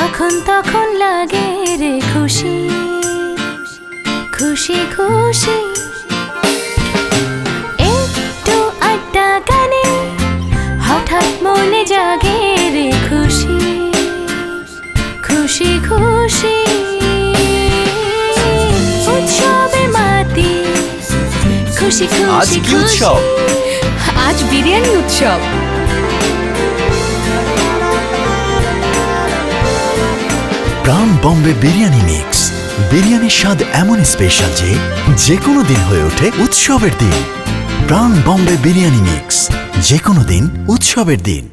যখন তখন লাগে রে খুশি খুশি খুশি। একটু আড্ডা গানে হঠাৎ মনে জাগে রে খুশি খুশি খুশি। উৎসবে মাতি খুশি আজ খুশি কি উৎসব? আজ বিরিয়ানি উৎসব। প্রাণ বম্বে বিরিয়ানি মিক্স। বিরিয়ানির স্বাদ এমন স্পেশাল যে কোনো দিন হয়ে ওঠে উৎসবের দিন। প্রাণ বম্বে বিরিয়ানি মিক্স, যে কোনো দিন উৎসবের দিন।